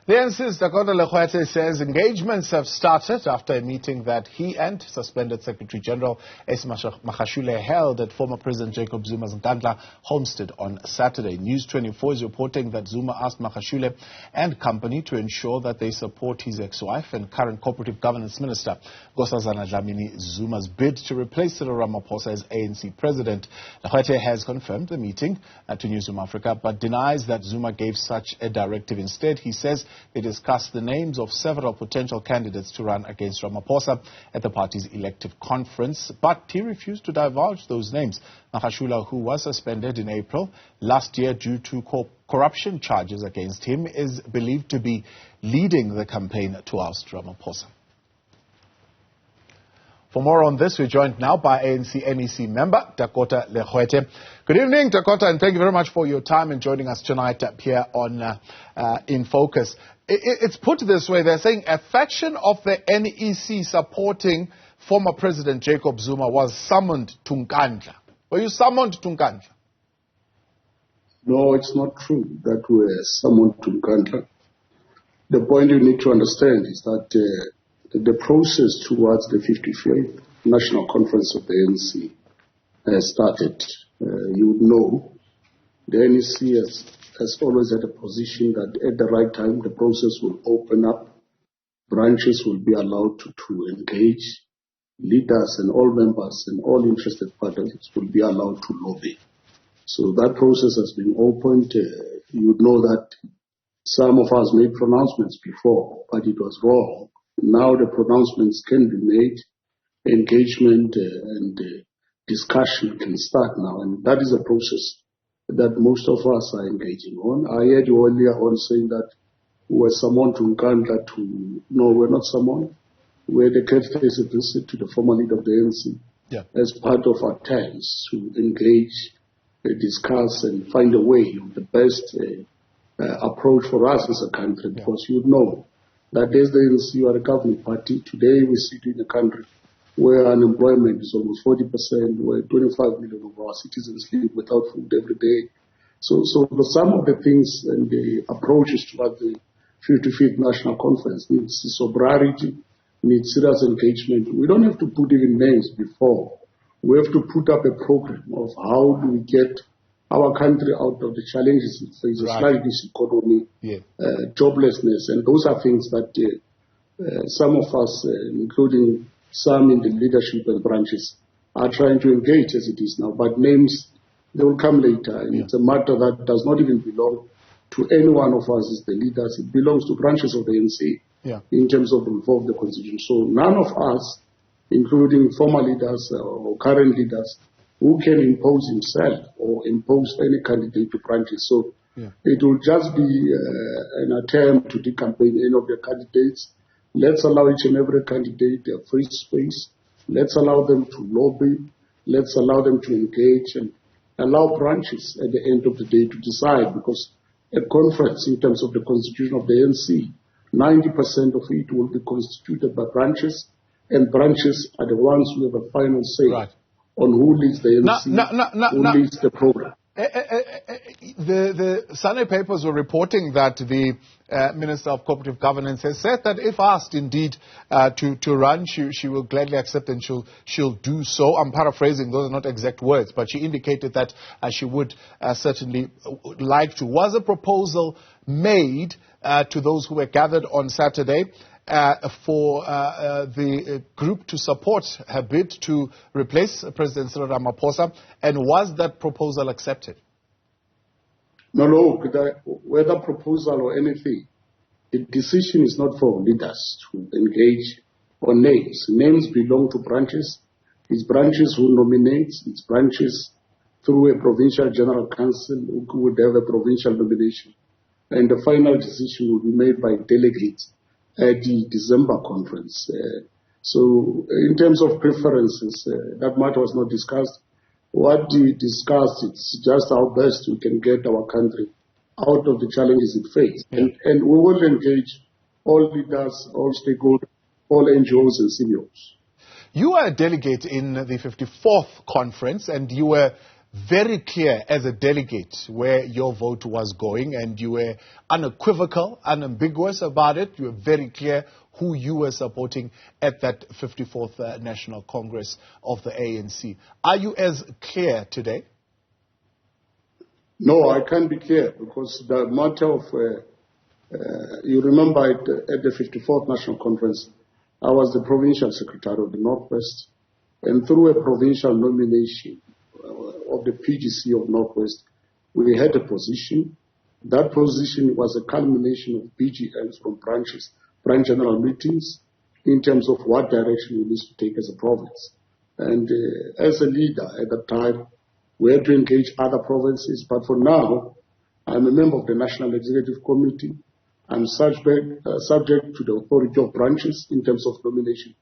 The ANC's Dakota says engagements have started after a meeting that he and suspended Secretary General Ace Magashule held at former President Jacob Zuma's Nkandla homestead on Saturday. News 24 is reporting that Zuma asked Magashule and company to ensure that they support his ex-wife and current Cooperative Governance Minister Nkosazana Dlamini-Zuma's bid to replace Cyril Ramaphosa as ANC President. Legoete has confirmed the meeting to Newzroom Afrika, but denies that Zuma gave such a directive. Instead, he says they discussed the names of several potential candidates to run against Ramaphosa at the party's elective conference, but he refused to divulge those names. Magashule, who was suspended in April last year due to corruption charges against him, is believed to be leading the campaign to oust Ramaphosa. For more on this, we're joined now by ANC NEC member Dakota Legoete. Good evening, Dakota, and thank you very much for your time and joining us tonight up here on In Focus. It's put this way: they're saying a faction of the NEC supporting former President Jacob Zuma was summoned to Nkandla. Were you summoned to Nkandla? No, it's not true that we were summoned to Nkandla. The point you need to understand is that the process towards the 55th National Conference of the ANC has started. You would know the NEC has always had a position that at the right time the process will open up, branches will be allowed to engage, leaders and all members and all interested parties will be allowed to lobby. So that process has been opened. You would know that some of us made pronouncements before, but it was wrong. Now the pronouncements can be made, engagement and discussion can start now, and that is a process that most of us are engaging on. I heard you earlier on saying that we were summoned to Nkandla to... No, we're not summoned. We're the courtesy visit to the former leader of the ANC as part of our attempts to engage, discuss and find a way of the best approach for us as a country, because you know that as the ANC, you are a governing party. Today we sit in a country where unemployment is almost 40%, where 25 million of our citizens live without food every day. So some of the things and the approaches towards the 55th National Conference needs sobriety, needs serious engagement. We don't have to put even names before. We have to put up a program of how do we get our country out of the challenges it faces, like this economy, joblessness, and those are things that some of us, including some in the leadership and branches, are trying to engage as it is now. But names, they will come later, and it's a matter that does not even belong to any one of us as the leaders. It belongs to branches of the ANC in terms of reform of the constitution. So none of us, including former leaders or current leaders, who can impose himself or impose any candidate to branches. So it will just be an attempt to decampaign any of the candidates. Let's allow each and every candidate a free space. Let's allow them to lobby. Let's allow them to engage and allow branches at the end of the day to decide, because a conference in terms of the constitution of the ANC, 90% of it will be constituted by branches, and branches are the ones who have a final say on who leads the ANC, who leads the program. The Sunday papers were reporting that the Minister of Cooperative Governance has said that if asked indeed to run, she will gladly accept and she'll do so. I'm paraphrasing, those are not exact words, but she indicated that she would certainly like to. Was a proposal made to those who were gathered on Saturday for the group to support her bid to replace President Cyril Ramaphosa, and was that proposal accepted? No, whether proposal or anything, the decision is not for leaders to engage on names. Names belong to branches. It's branches who nominate. It's branches through a provincial general council who would have a provincial nomination. And the final decision will be made by delegates at the December conference. So in terms of preferences, that matter was not discussed. What we discussed, it's just how best we can get our country out of the challenges it faces. And we will engage all leaders, all stakeholders, all NGOs and CBOs. You were a delegate in the 54th conference, and you were very clear as a delegate where your vote was going, and you were unequivocal, unambiguous about it. You were very clear who you were supporting at that 54th National Congress of the ANC. Are you as clear today? No, I can't be clear, because the matter of, you remember at the 54th National Conference, I was the Provincial Secretary of the Northwest, and through a provincial nomination of the PGC of Northwest, we had a position. That position was a culmination of PGMs from branch general meetings, in terms of what direction we need to take as a province. And as a leader at that time, we had to engage other provinces, but for now, I'm a member of the National Executive Committee. I'm subject to the authority of branches in terms of nomination.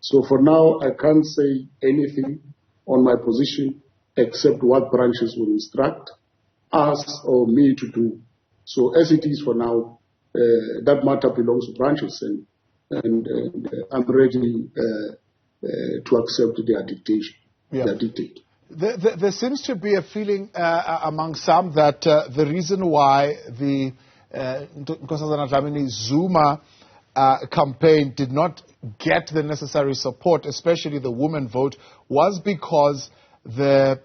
So for now, I can't say anything on my position except what branches will instruct us or me to do. So as it is for now, that matter belongs to branches, and I'm ready to accept their dictation, their dictate. There seems to be a feeling among some that the reason why the Nkosazana Dlamini-Zuma campaign did not get the necessary support, especially the women vote, was because the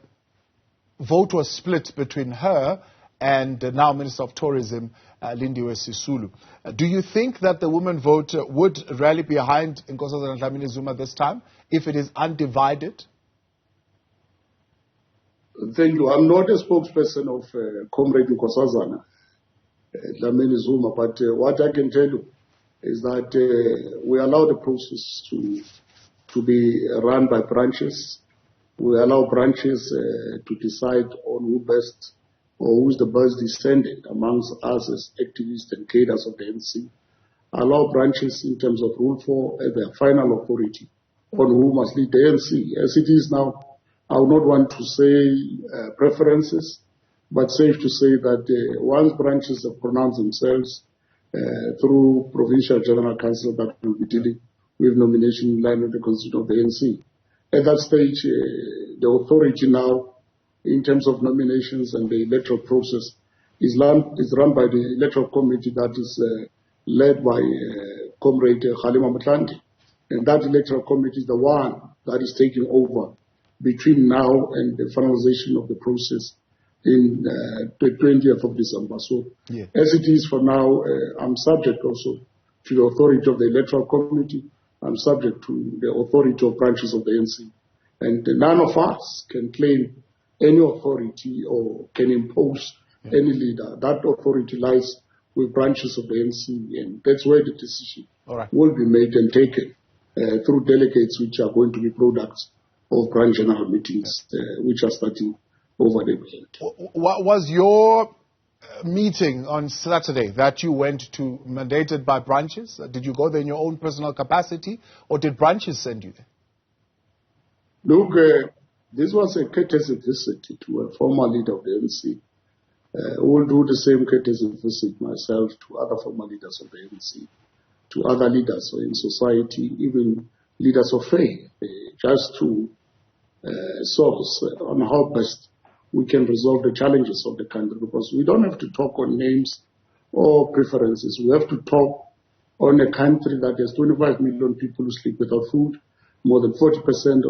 vote was split between her and now Minister of Tourism, Lindiwe Sisulu. Do you think that the women vote would rally behind Nkosazana Dlamini-Zuma this time, if it is undivided? Thank you. I'm not a spokesperson of Comrade Nkosazana Dlamini-Zuma, but what I can tell you is that we allow the process to be run by branches. We allow branches to decide on who best, or who's the best descendant amongst us as activists and cadres of the ANC. Allow branches in terms of rule for their final authority on who must lead the ANC. As it is now, I would not want to say preferences, but safe to say that once branches have pronounced themselves through Provincial General Council that will be dealing with nomination in line with the Constitution of the ANC. At that stage, the authority now, in terms of nominations and the electoral process, is run by the Electoral Committee that is led by Comrade Kgalema Motlanthe. And that Electoral Committee is the one that is taking over between now and the finalization of the process in the 20th of December. So, as it is for now, I'm subject also to the authority of the Electoral Committee. I'm subject to the authority of branches of the ANC. And none of us can claim any authority or can impose any leader. That authority lies with branches of the ANC, and that's where the decision will be made and taken through delegates, which are going to be products of branch general meetings, which are starting over the weekend. What was your meeting on Saturday that you went to, mandated by branches? Did you go there in your own personal capacity, or did branches send you there? Look, this was a courtesy visit to a former leader of the ANC. We'll do the same courtesy visit myself to other former leaders of the ANC, to other leaders in society, even leaders of faith, just to source on how best we can resolve the challenges of the country, because we don't have to talk on names or preferences. We have to talk on a country that has 25 million people who sleep without food, more than 40%,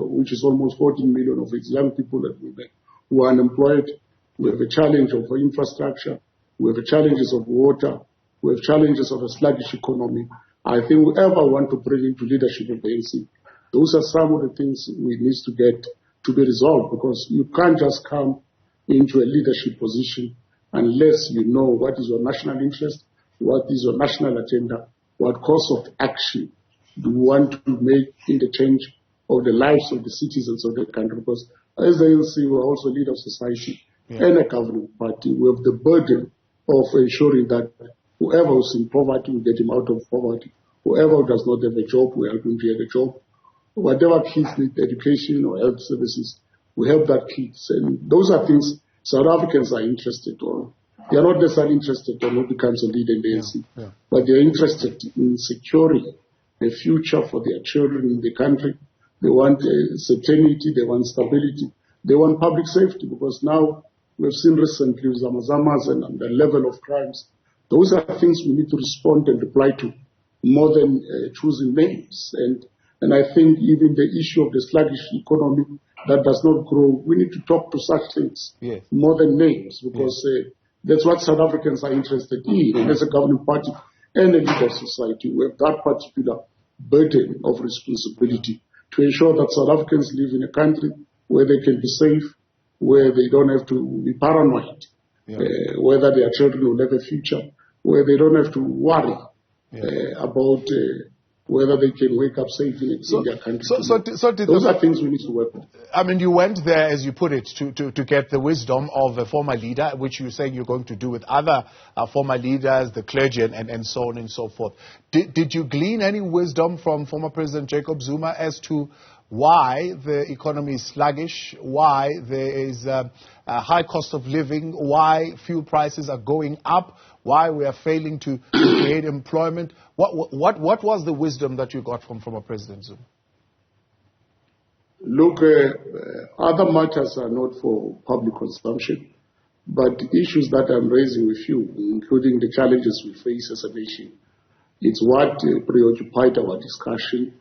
which is almost 14 million of its young people and women who are unemployed. We have a challenge of infrastructure. We have challenges of water. We have challenges of a sluggish economy. I think whoever want to bring into leadership of the ANC, those are some of the things we need to get to be resolved, because you can't just come into a leadership position unless you know what is your national interest, what is your national agenda, what course of action do you want to make in the change of the lives of the citizens of the country. Because as the ANC, we are also a leader of society and a governing party. We have the burden of ensuring that whoever is in poverty, we get him out of poverty. Whoever does not have a job, we help him to get a job. Whatever kids need education or health services, we help that kids. And those are things South Africans are interested in. They are not necessarily interested in who becomes a leader in the ANC, but they are interested in securing a future for their children in the country. They want certainty, they want stability, They want public safety, because now we've seen recently Zamazamas and the level of crimes. Those are things we need to respond and reply to, more than choosing names. And I think even the issue of the sluggish economy that does not grow, we need to talk to such things more than names, because that's what South Africans are interested in. And as a governing party and a leader of society, we have that particular burden of responsibility to ensure that South Africans live in a country where they can be safe, where they don't have to be paranoid, whether their children will have a future, where they don't have to worry about whether they can wake up safely in their country. Those are things we need to work on. I mean, you went there, as you put it, to get the wisdom of a former leader, which you're saying you're going to do with other former leaders, the clergy, and so on and so forth. Did you glean any wisdom from former President Jacob Zuma as to why the economy is sluggish, why there is a high cost of living, why fuel prices are going up, why we are failing to create employment? What was the wisdom that you got from former President Zuma? Look, other matters are not for public consumption, but issues that I'm raising with you, including the challenges we face as a nation, it's what preoccupied our discussion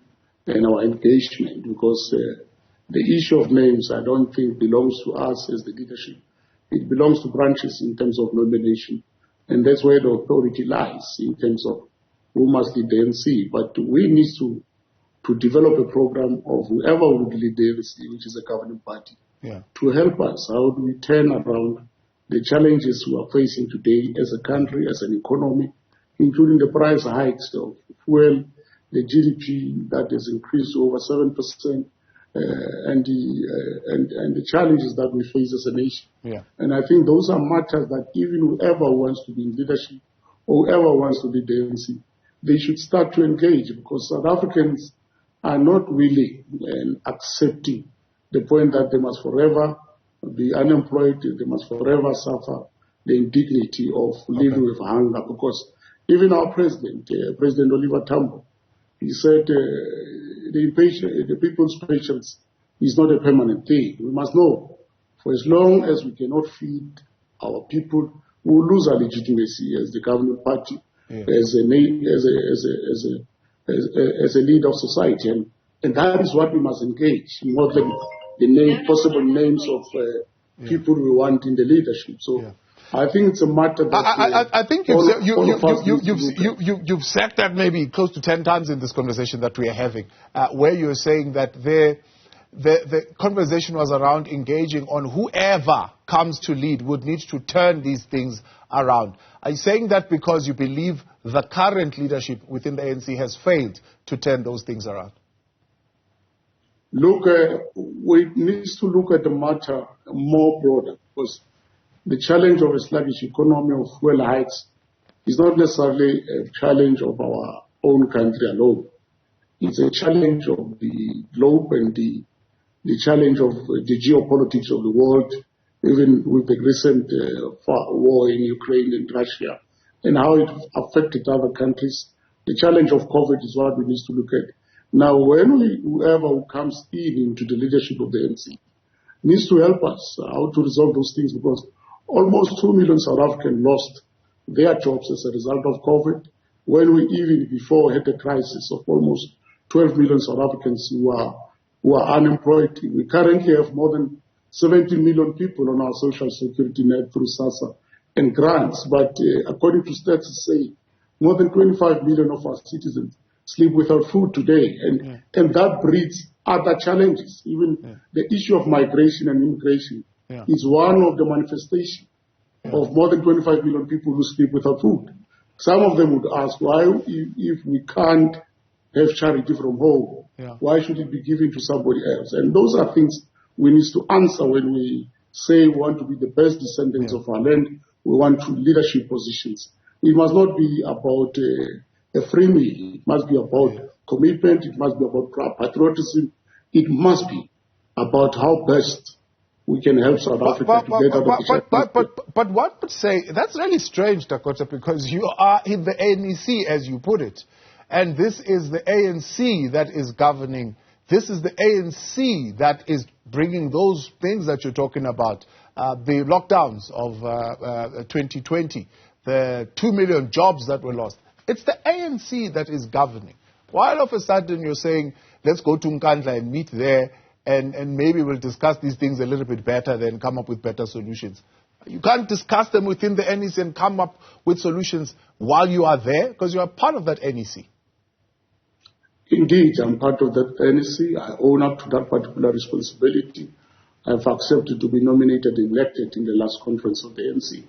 and our engagement, because the issue of names, I don't think, belongs to us as the leadership. It belongs to branches in terms of nomination, and that's where the authority lies in terms of who must lead the ANC. But we need to develop a program of whoever would lead the ANC, which is a governing party, to help us. How do we turn around the challenges we are facing today as a country, as an economy, including the price hikes of fuel, the GDP that has increased to over 7%, and the challenges that we face as a nation. And I think those are matters that even whoever wants to be in leadership or whoever wants to be the ANC, they should start to engage, because South Africans are not willing and accepting the point that they must forever be unemployed, they must forever suffer the indignity of living with hunger. Because even our president, President Oliver Tambo, he said the people's patience is not a permanent thing. We must know, for as long as we cannot feed our people, we will lose our legitimacy as the governing party, as a leader of society. And that is what we must engage, more than the possible names of people we want in the leadership. So I think it's a matter that I think you've said that maybe close to 10 times in this conversation that we are having, where you're saying that the conversation was around engaging on whoever comes to lead would need to turn these things around. Are you saying that because you believe the current leadership within the ANC has failed to turn those things around? Look, we need to look at the matter more broader, because the challenge of a sluggish economy, of fuel hikes, is not necessarily a challenge of our own country alone. It's a challenge of the globe and the challenge of the geopolitics of the world, even with the recent war in Ukraine and Russia, and how it affected other countries. The challenge of COVID is what we need to look at. Now, whoever comes into the leadership of the ANC needs to help us how to resolve those things, because almost 2 million South Africans lost their jobs as a result of COVID, when we even before had a crisis of almost 12 million South Africans who are unemployed. We currently have more than 70 million people on our social security net through SASSA and grants, but according to stats say more than 25 million of our citizens sleep without food today, and that breeds other challenges. Even the issue of migration and immigration is one of the manifestations of more than 25 million people who sleep without food. Some of them would ask, why, if we can't have charity from home, why should it be given to somebody else? And those are things we need to answer when we say we want to be the best descendants of our land, we want to leadership positions. It must not be about a freebie. It must be about commitment. It must be about patriotism. It must be about how best we can help South Africa to get out of the But one would say, that's really strange, Dakota, because you are in the ANC, as you put it. And this is the ANC that is governing this is the ANC that is bringing those things that you're talking about, the lockdowns of 2020, the 2 million jobs that were lost. It's the ANC that is governing. Why all of a sudden you're saying, let's go to Nkandla and meet there, and maybe we'll discuss these things a little bit better, then come up with better solutions? You can't discuss them within the NEC and come up with solutions while you are there, because you are part of that NEC. Indeed, I'm part of that NEC. I own up to that particular responsibility. I've accepted to be nominated and elected in the last conference of the ANC.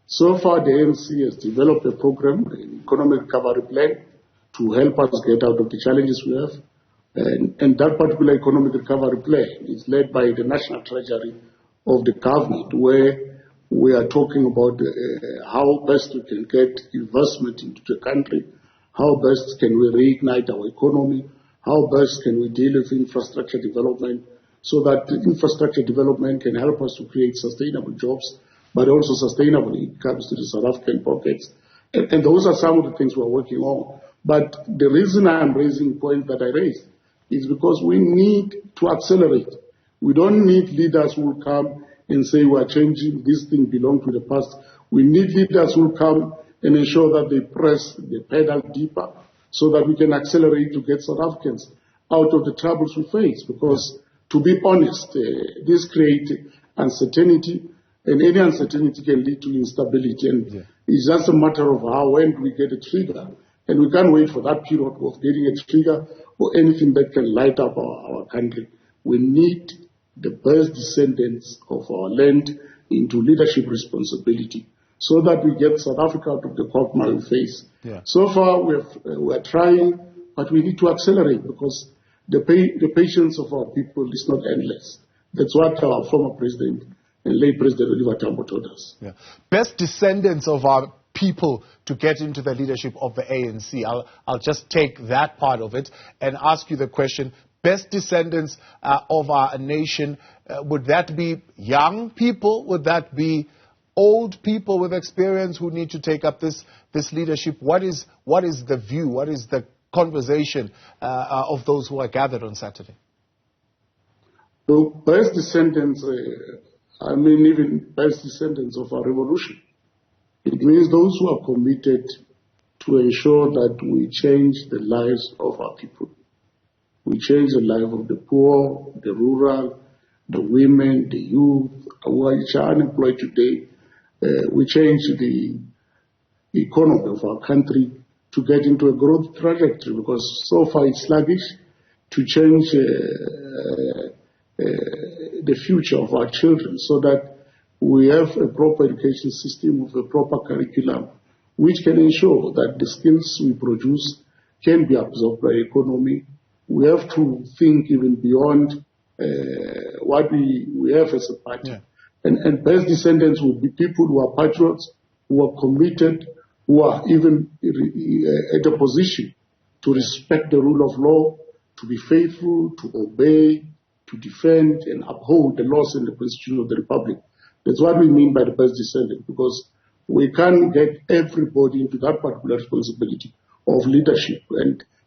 So far, the ANC has developed a program, an economic recovery plan, to help us get out of the challenges we have. And that particular economic recovery plan is led by the National Treasury of the government, where we are talking about how best we can get investment into the country, how best can we reignite our economy, how best can we deal with infrastructure development, so that the infrastructure development can help us to create sustainable jobs, but also sustainable incomes to the South African pockets. And those are some of the things we're working on. But the reason I'm raising the point that I raised is because we need to accelerate. We don't need leaders who will come and say we are changing, this thing belongs to the past. We need leaders who will come and ensure that they press the pedal deeper so that we can accelerate to get South Africans out of the troubles we face. Because to be honest, this creates uncertainty, and any uncertainty can lead to instability. And it's just a matter of when do we get a trigger. And we can't wait for that period of getting a trigger or anything that can light up our country. We need the best descendants of our land into leadership responsibility so that we get South Africa out of the quagmire we face. So far, we are trying, but we need to accelerate because the patience of our people is not endless. That's what our former president and late President Oliver Tambo told us. Best descendants of our people to get into the leadership of the ANC. I'll just take that part of it and ask you the question, best descendants of our nation, would that be young people? Would that be old people with experience who need to take up this leadership? What is the view? What is the conversation of those who are gathered on Saturday? The best descendants, even best descendants of our revolution. It means those who are committed to ensure that we change the lives of our people. We change the life of the poor, the rural, the women, the youth, who are unemployed today. We change the economy of our country to get into a growth trajectory because so far it's sluggish. To change the future of our children so that we have a proper education system with a proper curriculum which can ensure that the skills we produce can be absorbed by the economy. We have to think even beyond what we have as a party. And best descendants would be people who are patriots, who are committed, who are even at a position to respect the rule of law, to be faithful, to obey, to defend and uphold the laws and the Constitution of the Republic. That's what we mean by the best descendant, because we can't get everybody into that particular responsibility of leadership.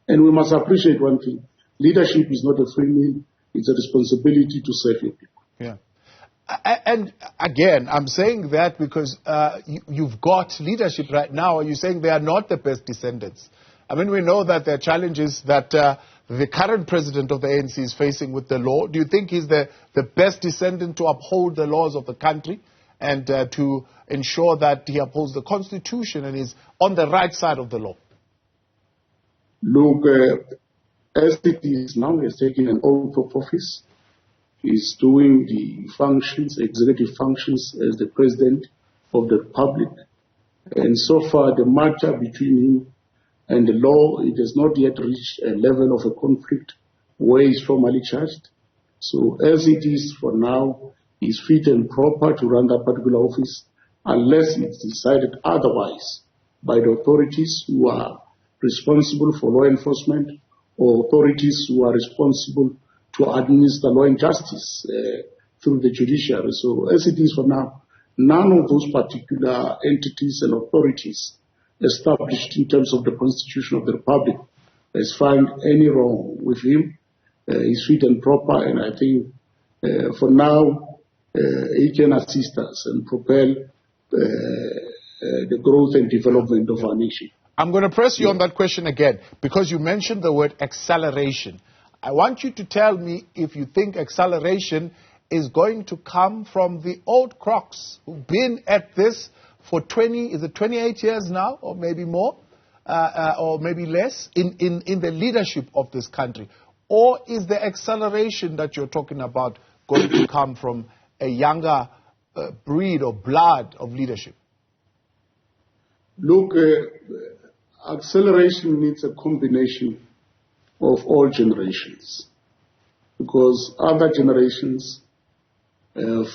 And we must appreciate one thing. Leadership is not a free meal. It's a responsibility to serve your people. And again, I'm saying that because you've got leadership right now. Are you saying they are not the best descendants? I mean, we know that there are challenges that the current president of the ANC is facing with the law. Do you think he's the best descendant to uphold the laws of the country and to ensure that he upholds the Constitution and is on the right side of the law? Look, as it is now, he's taking an oath of office. He's doing the functions, executive functions as the president of the Republic. And so far, the matter between him and the law, it has not yet reached a level of a conflict where he's formally charged. So as it is for now, he's fit and proper to run that particular office unless it's decided otherwise by the authorities who are responsible for law enforcement or authorities who are responsible to administer law and justice through the judiciary. So as it is for now, none of those particular entities and authorities established in terms of the Constitution of the Republic has found any wrong with him. is fit and proper, and I think for now he can assist us and propel the growth and development of our nation. I'm going to press you on that question again because you mentioned the word acceleration. I want you to tell me if you think acceleration is going to come from the old crocs who've been at this for 28 years now, or maybe more, or maybe less, in the leadership of this country? Or is the acceleration that you're talking about going to come from a younger breed or blood of leadership? Look, acceleration needs a combination of all generations, because other generations have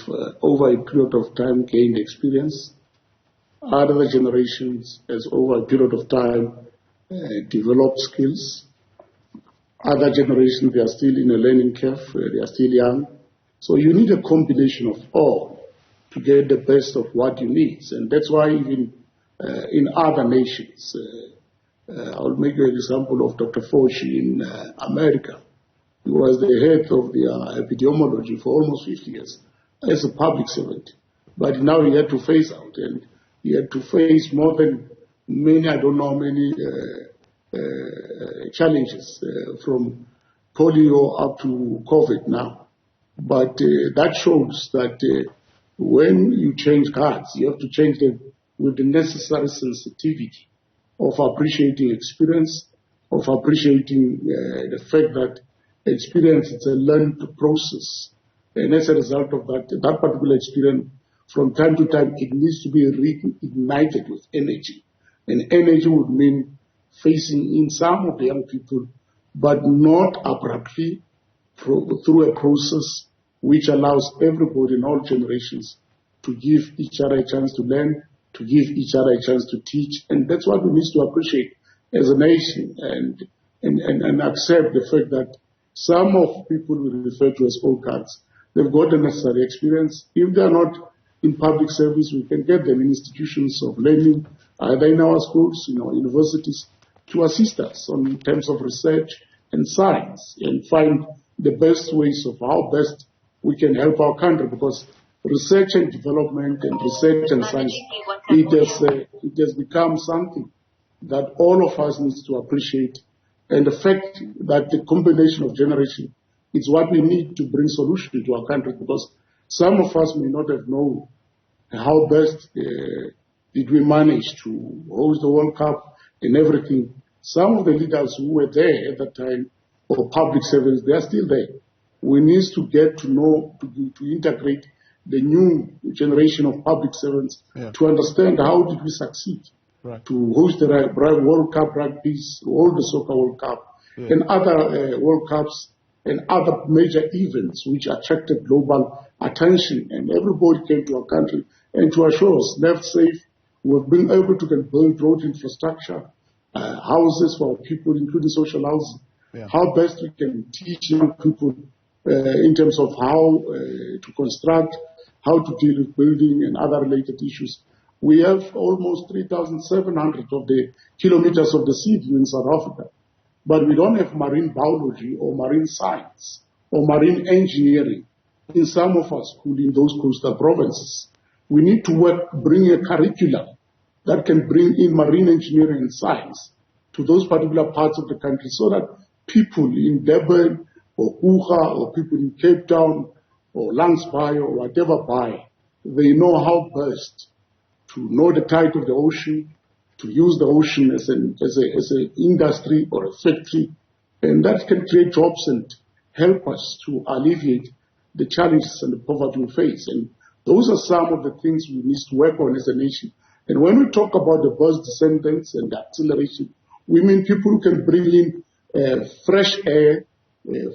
over a period of time gained experience. Other generations has over a period of time developed skills. Other generations, they are still in a learning curve, they are still young. So you need a combination of all to get the best of what you need. And that's why even in other nations, I'll make an example of Dr. Fauci in America. He was the head of the epidemiology for almost 50 years as a public servant. But now he had to phase out, and he had to face more than many, I don't know how many challenges from polio up to COVID now. But that shows that when you change cards, you have to change them with the necessary sensitivity of appreciating experience, of appreciating the fact that experience is a learned process. And as a result of that particular experience, from time to time, it needs to be reignited with energy. And energy would mean facing in some of the young people, but not abruptly, through a process which allows everybody in all generations to give each other a chance to learn, to give each other a chance to teach. And that's what we need to appreciate as a nation, and accept the fact that some of people we refer to as old guards, they've got the necessary experience. If they are not in public service, we can get them in institutions of learning, either in our schools, in our universities, to assist us in terms of research and science, and find the best ways of how best we can help our country, because research and development and research and science, it has become something that all of us need to appreciate. And the fact that the combination of generations is what we need to bring solution to our country, because some of us may not have known how best did we manage to host the World Cup and everything. Some of the leaders who were there at that time, or public servants, they are still there. We need to get to know, to integrate the new generation of public servants to understand how did we succeed to host the World Cup rugby, all the soccer World Cup, and other World Cups and other major events which attracted global attention, and everybody came to our country and to assure us left safe. We've been able to build road infrastructure, houses for people, including social housing. How best we can teach young people in terms of how to construct, how to deal with building and other related issues. We have almost 3,700 of the kilometers of the sea in South Africa, but we don't have marine biology or marine science or marine engineering in some of our schools in those coastal provinces. We need to bring a curriculum that can bring in marine engineering and science to those particular parts of the country, so that people in Durban or Uga or people in Cape Town or Langsbay or whatever they know how best to know the tide of the ocean, to use the ocean as an industry or a factory, and that can create jobs and help us to alleviate the challenges and the poverty we face. And those are some of the things we need to work on as a nation. And when we talk about the birth descendants and the acceleration, we mean people who can bring in fresh air,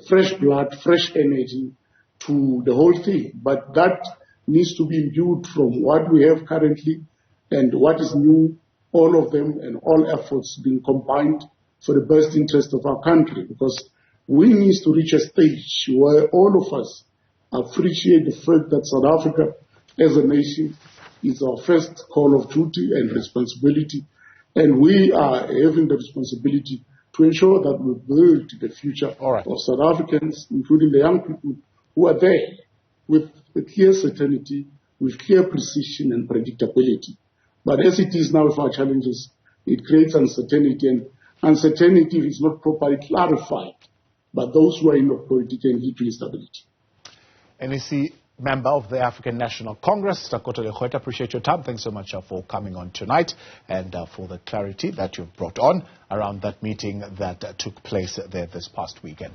fresh blood, fresh energy to the whole thing. But that needs to be imbued from what we have currently and what is new, all of them and all efforts being combined for the best interest of our country, because we need to reach a stage where all of us appreciate the fact that South Africa as a nation is our first call of duty and responsibility, and we are having the responsibility to ensure that we build the future right. of South Africans, including the young people who are there with clear certainty, with clear precision and predictability. But as it is now with our challenges, it creates uncertainty, and uncertainty is not properly clarified by those who are in authority can lead to instability. NEC member of the African National Congress, Dakota, appreciate your time. Thanks so much for coming on tonight and for the clarity that you've brought on around that meeting that took place there this past weekend.